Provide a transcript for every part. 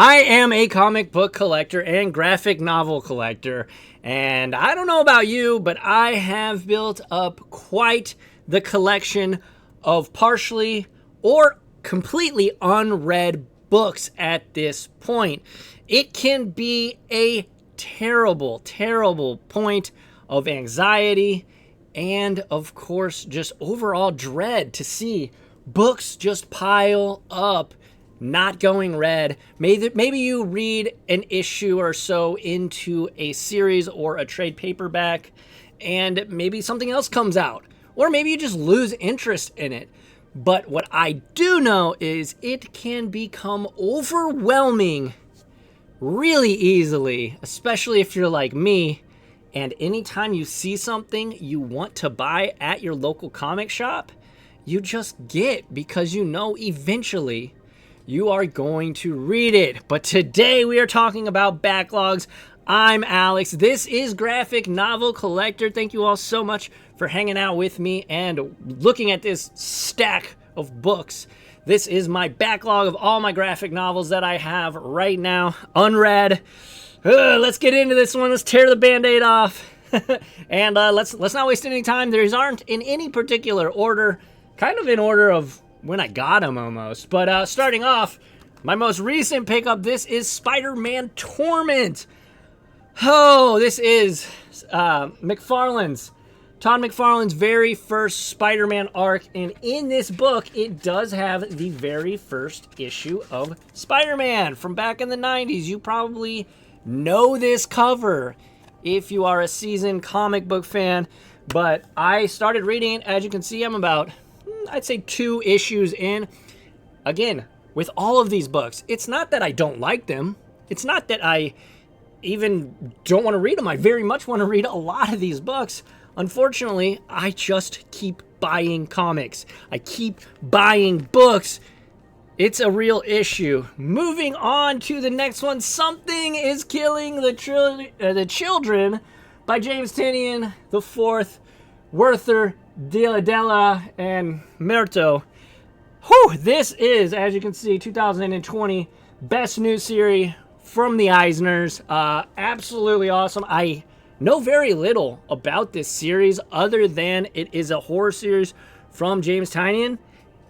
I am a comic book collector and graphic novel collector, and I don't know about you, but I have built up quite the collection of partially or completely unread books at this point. It can be a terrible, terrible point of anxiety and, of course, just overall dread to see books just pile up, not going read. Maybe you read an issue or so into a series or a trade paperback, and maybe something else comes out. Or maybe you just lose interest in it. But what I do know is it can become overwhelming really easily, especially if you're like me, and anytime you see something you want to buy at your local comic shop, you just get because you know eventually you are going to read it. But today we are talking about backlogs. I'm Alex. This is Graphic Novel Collector. Thank you all so much for hanging out with me and looking at this stack of books. This is my backlog of all my graphic novels that I have right now, unread. Let's get into this one. Let's tear the Band-Aid off. And let's not waste any time. These aren't in any particular order, kind of in order of when I got them almost. But starting off, my most recent pickup, this is Spider-Man Torment. Oh, this is Todd McFarlane's very first Spider-Man arc, and in this book, it does have the very first issue of Spider-Man from back in the 90s. You probably know this cover if you are a seasoned comic book fan, but I started reading it. As you can see, I'm about, I'd say 2 issues in. Again, with all of these books, it's not that I don't like them. It's not that I even don't want to read them. I very much want to read a lot of these books. Unfortunately, I just keep buying comics. I keep buying books. It's a real issue. Moving on to the next one, Something is Killing the Children by James Tynion IV, Werther Della and Merto. Whew, this is, as you can see, 2020 best new series from the Eisners. Absolutely awesome. I know very little about this series other than it is a horror series from James Tynion,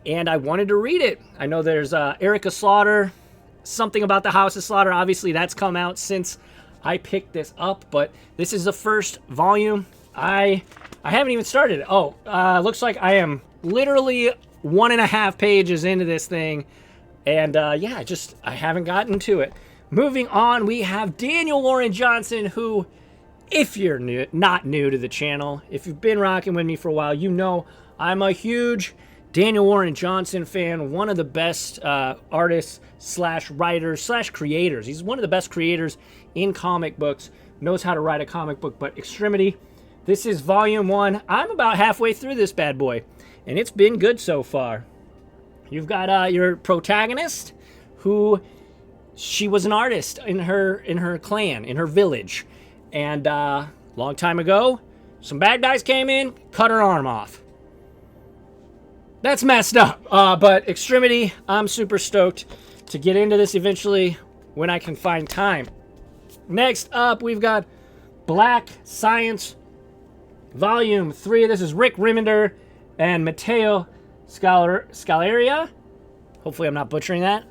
and I wanted to read it. I know there's Erica Slaughter, something about the House of Slaughter. Obviously, that's come out since I picked this up, but this is the first volume. I haven't even started it. Oh, looks like I am literally 1.5 pages into this thing, and yeah, I haven't gotten to it. Moving on, we have Daniel Warren Johnson, who, if you're not new to the channel, if you've been rocking with me for a while, you know I'm a huge Daniel Warren Johnson fan, one of the best artists slash writers slash creators. He's one of the best creators in comic books, knows how to write a comic book. But Extremity, this is volume 1. I'm about halfway through this bad boy, and it's been good so far. You've got your protagonist, who she was an artist in her clan, in her village. And long time ago, some bad guys came in, cut her arm off. That's messed up. But Extremity, I'm super stoked to get into this eventually when I can find time. Next up, we've got Black Science Volume 3. This is Rick Remender and Matteo Scaleria. Hopefully I'm not butchering that.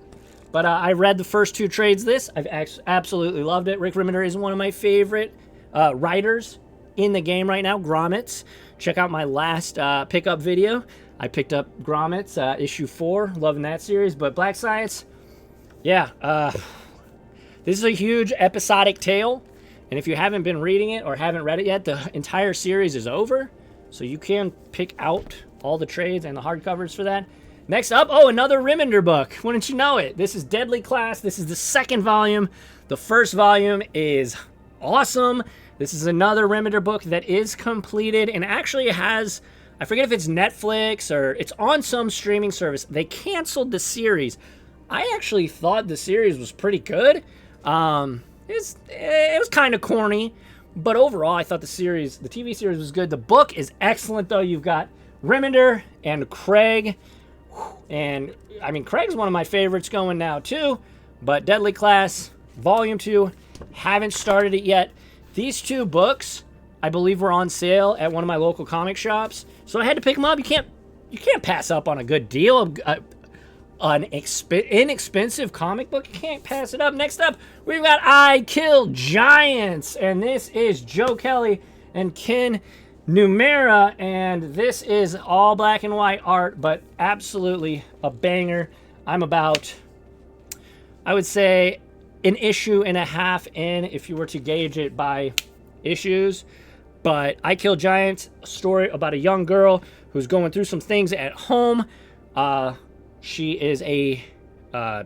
But I read the first 2 trades this. I've absolutely loved it. Rick Remender is one of my favorite writers in the game right now. Grommets. Check out my last pickup video. I picked up Grommets, issue 4. Loving that series. But Black Science, yeah. This is a huge episodic tale. And if you haven't been reading it or haven't read it yet, the entire series is over. So you can pick out all the trades and the hardcovers for that. Next up, another Remender book. Wouldn't you know it? This is Deadly Class. This is the 2nd volume. The first volume is awesome. This is another Remender book that is completed and actually has, I forget if it's Netflix or it's on some streaming service. They canceled the series. I actually thought the series was pretty good. It was kind of corny, but overall I thought the TV series was good. The book is excellent though. You've got Remender and Craig. And I mean, Craig's one of my favorites going now too. But Deadly Class, Volume 2, haven't started it yet. These 2 books, I believe, were on sale at one of my local comic shops, so I had to pick them up. You can't pass up on a good deal. An inexpensive comic book, you can't pass it up. Next up, we've got I Kill Giants, and this is Joe Kelly and Ken Numera, and this is all black and white art, but absolutely a banger. I'm about, I would say, an issue and a half in if you were to gauge it by issues. But I Kill Giants, a story about a young girl who's going through some things at home. She is I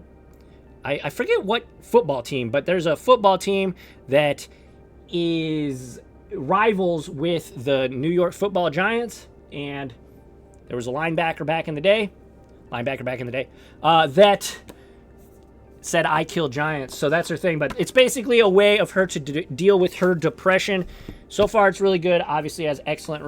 forget what football team, but there's a football team that is rivals with the New York Football Giants, and there was a linebacker back in the day, that said I Kill Giants, so that's her thing. But it's basically a way of her to deal with her depression. So far, it's really good. Obviously, has excellent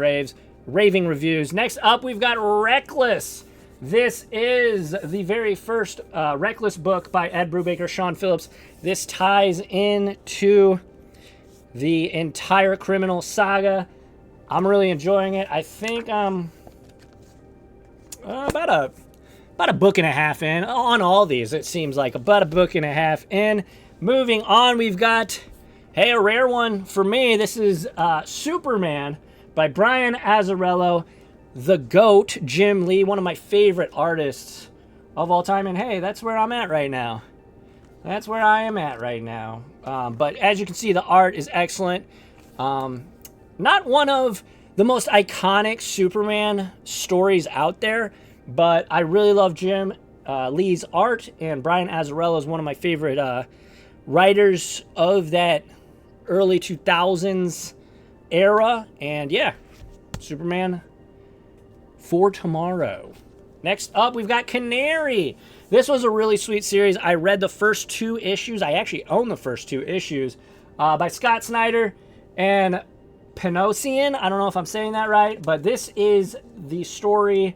raving reviews. Next up, we've got Reckless. This is the very first Reckless book by Ed Brubaker, Sean Phillips. This ties into the entire criminal saga. I'm really enjoying it. I think I'm about a book and a half in on all these. It seems like about a book and a half in. Moving on, we've got, hey, a rare one for me. This is Superman by Brian Azzarello. The GOAT, Jim Lee, one of my favorite artists of all time. And hey, that's where I'm at right now. That's where I am at right now. But as you can see, the art is excellent. Not one of the most iconic Superman stories out there, but I really love Jim Lee's art, and Brian Azzarello is one of my favorite writers of that early 2000s era. And yeah, Superman for tomorrow. Next up, we've got Canary. This was a really sweet series. I read the first 2 issues. I actually own the first 2 issues by Scott Snyder and Panosian. I don't know if I'm saying that right, but this is the story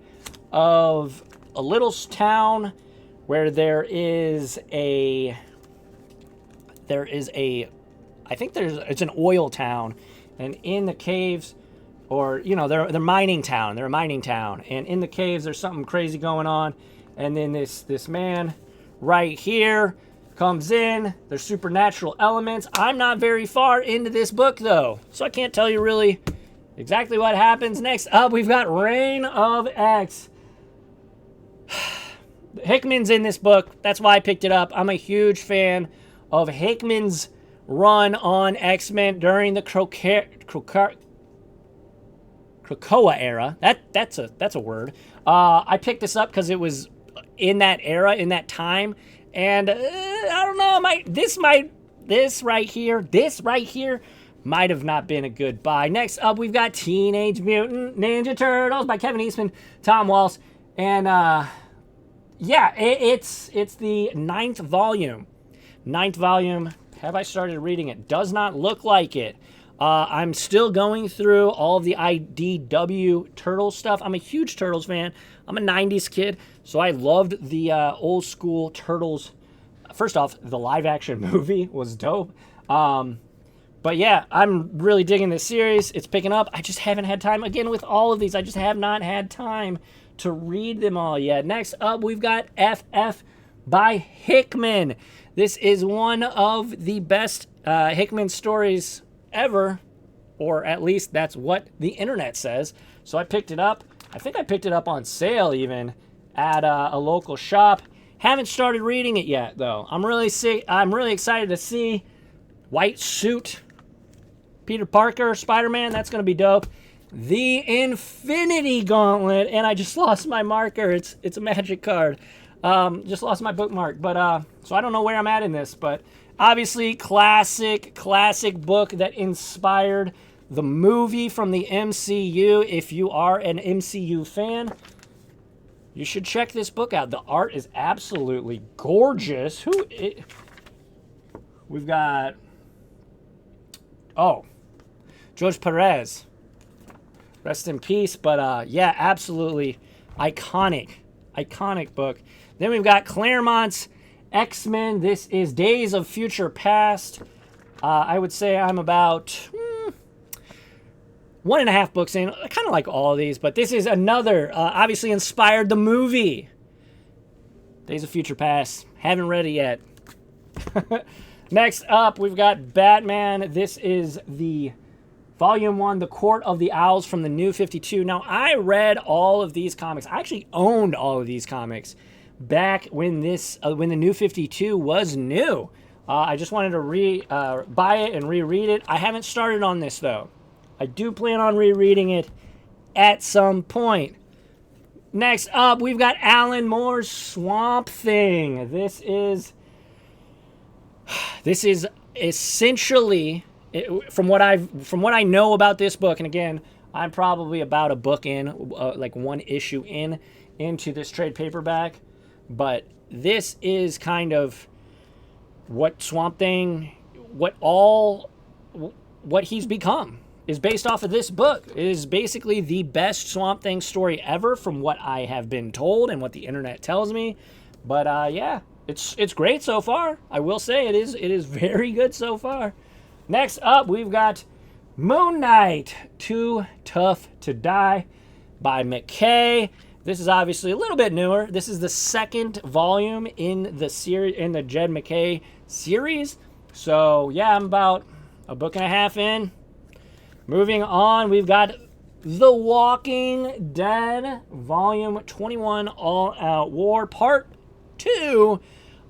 of a little town where it's an oil town, and in the caves, or they're mining town. They're a mining town, and in the caves there's something crazy going on. And then this man right here comes in. There's supernatural elements. I'm not very far into this book though, so I can't tell you really exactly what happens. Next up, we've got Reign of X. Hickman's in this book. That's why I picked it up. I'm a huge fan of Hickman's run on X-Men during the Krakoa era. That's a word. I picked this up because it was in that era, in that time, and I don't know. This right here might have not been a good buy. Next up, we've got Teenage Mutant Ninja Turtles by Kevin Eastman, Tom Waltz, and yeah, it's the 9th volume. 9th volume. Have I started reading it? Does not look like it. I'm still going through all of the IDW Turtles stuff. I'm a huge Turtles fan. I'm a 90s kid, so I loved the old school Turtles. First off, the live action movie was dope. But yeah, I'm really digging this series. It's picking up. I just haven't had time. Again, with all of these, I just have not had time to read them all yet. Next up, we've got FF by Hickman. This is one of the best Hickman stories ever, or at least that's what the internet says. So I picked it up. I think I picked it up on sale even at a local shop. Haven't started reading it yet though. I'm really excited to see white suit Peter Parker, Spider-Man. That's going to be dope. The Infinity Gauntlet, and I just lost my marker. It's a magic card. Just lost my bookmark, but so I don't know where I'm at in this, but obviously classic book that inspired the movie from the MCU. If you are an MCU fan, you should check this book out. The art is absolutely gorgeous. We've got George Perez. Rest in peace, but yeah, absolutely iconic book. Then we've got Claremont's X-Men. This is Days of Future Past. I would say I'm about 1.5 books in. I kind of like all of these, but this is another, obviously inspired the movie. Days of Future Past. Haven't read it yet. Next up, we've got Batman. This is the Volume 1, The Court of the Owls from the New 52. Now, I read all of these comics. I actually owned all of these comics back when when the New 52 was new. I just wanted to buy it and reread it. I haven't started on this, though. I do plan on rereading it at some point. Next up, we've got Alan Moore's Swamp Thing. This is essentially, from what I know about this book, and again, I'm probably about a book in, like one issue into this trade paperback, but this is kind of what Swamp Thing, what he's become, is based off of this book. It is basically the best Swamp Thing story ever from what I have been told and what the internet tells me. But yeah, it's great so far. I will say it is very good so far. Next up, we've got Moon Knight, Too Tough to Die by McKay. This is obviously a little bit newer. This is the second volume in the series, in the Jed McKay series. So yeah, I'm about a book and a half in. Moving on, we've got The Walking Dead, Volume 21, All Out War, Part 2.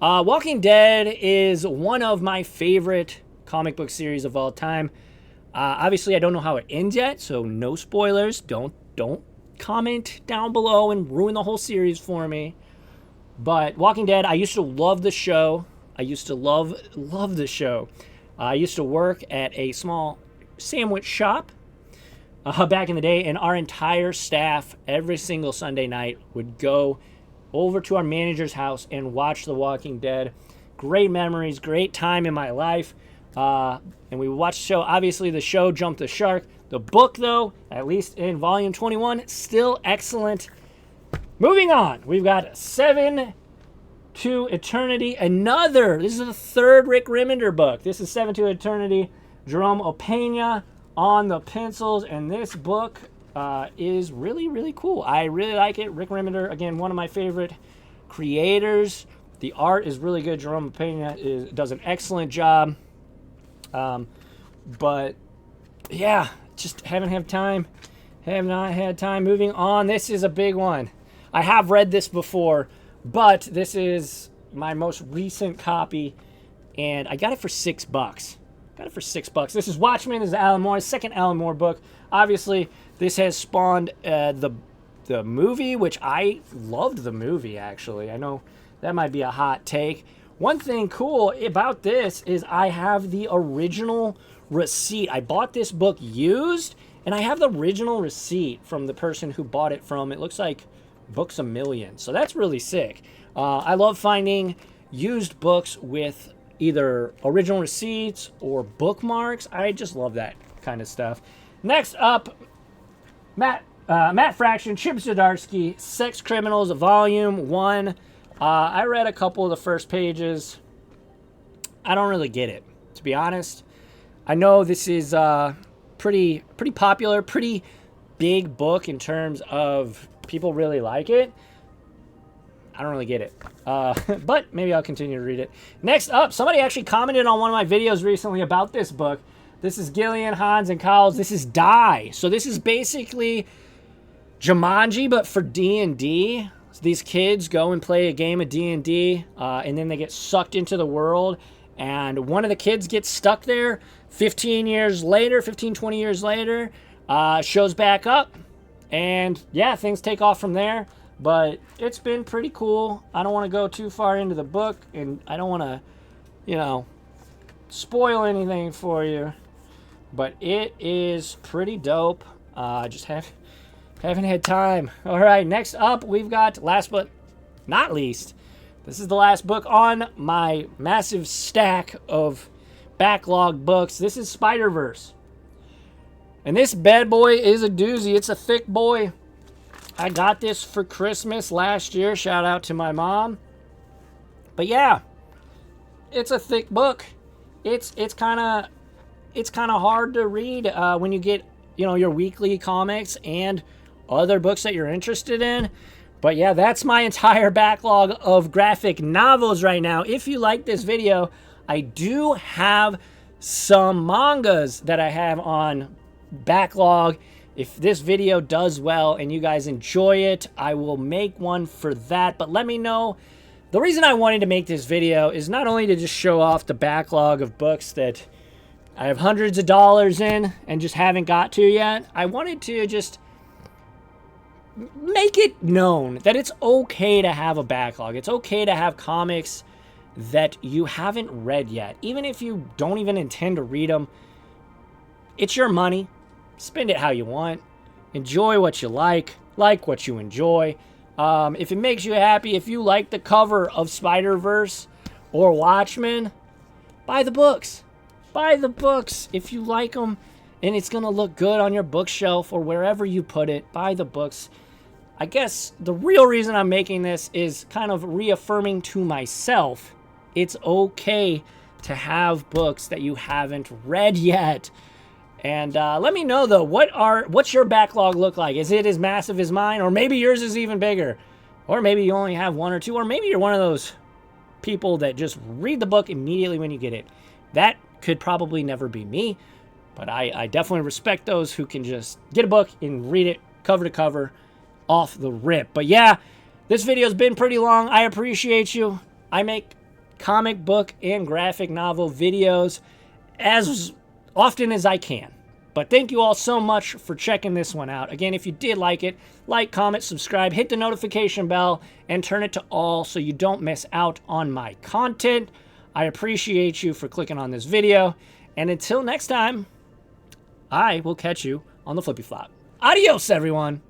Walking Dead is one of my favorite comic book series of all time. Obviously, I don't know how it ends yet, so no spoilers. Don't comment down below and ruin the whole series for me. But Walking Dead, I used to love the show. I used to love the show. I used to work at a small sandwich shop back in the day, and our entire staff every single Sunday night would go over to our manager's house and watch The Walking Dead. Great memories, great time in my life. And we watched the show. Obviously, the show jumped the shark. The book, though, at least in Volume 21, still excellent. Moving on, we've got Seven to Eternity. This is the third Rick Remender book. This is Seven to Eternity. Jerome Opeña on the pencils, and this book is really, really cool. I really like it. Rick Remender, again, one of my favorite creators. The art is really good. Jerome Opeña does an excellent job. But yeah, just haven't had time. Have not had time. Moving on, this is a big one. I have read this before, but this is my most recent copy, and I got it for $6. This is Watchmen. This is Alan Moore's second Alan Moore book. Obviously, this has spawned the movie, which I loved the movie, actually. I know that might be a hot take. One thing cool about this is I have the original receipt. I bought this book used, and I have the original receipt from the person who bought it from, it looks like, Books A Million. So that's really sick. I love finding used books with either original receipts or bookmarks. I just love that kind of stuff. Next up, Matt Fraction, Chip Zdarsky, Sex Criminals, Volume 1. I read a couple of the first pages. I don't really get it, to be honest. I know this is pretty popular, pretty big book in terms of people really like it. I don't really get it. But maybe I'll continue to read it. Next up, somebody actually commented on one of my videos recently about this book. This is Gillian, Hans, and Kyle's. This is Die. So this is basically Jumanji, but for D&D. So these kids go and play a game of D&D, and then they get sucked into the world. And one of the kids gets stuck there 20 years later, shows back up. And yeah, things take off from there. But it's been pretty cool. I don't want to go too far into the book, and I don't want to, spoil anything for you. But it is pretty dope. Just haven't had time. All right, next up, we've got, last but not least, this is the last book on my massive stack of backlog books. This is Spider-Verse. And this bad boy is a doozy. It's a thick boy. I got this for Christmas last year. Shout out to my mom. But yeah, it's a thick book. It's kind of hard to read when you get, you know, your weekly comics and other books that you're interested in. But yeah, that's my entire backlog of graphic novels right now. If you like this video, I do have some mangas that I have on Backlog. If this video does well and you guys enjoy it, I will make one for that. But let me know. The reason I wanted to make this video is not only to just show off the backlog of books that I have hundreds of dollars in and just haven't got to yet. I wanted to just make it known that it's okay to have a backlog. It's okay to have comics that you haven't read yet. Even if you don't even intend to read them, it's your money. Spend it how you want. Enjoy what you like what you enjoy. If it makes you happy, if you like the cover of Spider-Verse or Watchmen, buy the books. Buy the books if you like them and it's going to look good on your bookshelf or wherever you put it. Buy the books. I guess the real reason I'm making this is kind of reaffirming to myself it's okay to have books that you haven't read yet. And let me know, though, what's your backlog look like? Is it as massive as mine? Or maybe yours is even bigger. Or maybe you only have one or two. Or maybe you're one of those people that just read the book immediately when you get it. That could probably never be me. But I definitely respect those who can just get a book and read it cover to cover off the rip. But yeah, this video's been pretty long. I appreciate you. I make comic book and graphic novel videos as often as I can. But thank you all so much for checking this one out. Again, if you did like it, like, comment, subscribe, hit the notification bell, and turn it to all so you don't miss out on my content. I appreciate you for clicking on this video. And until next time, I will catch you on the flippy flop. Adios, everyone.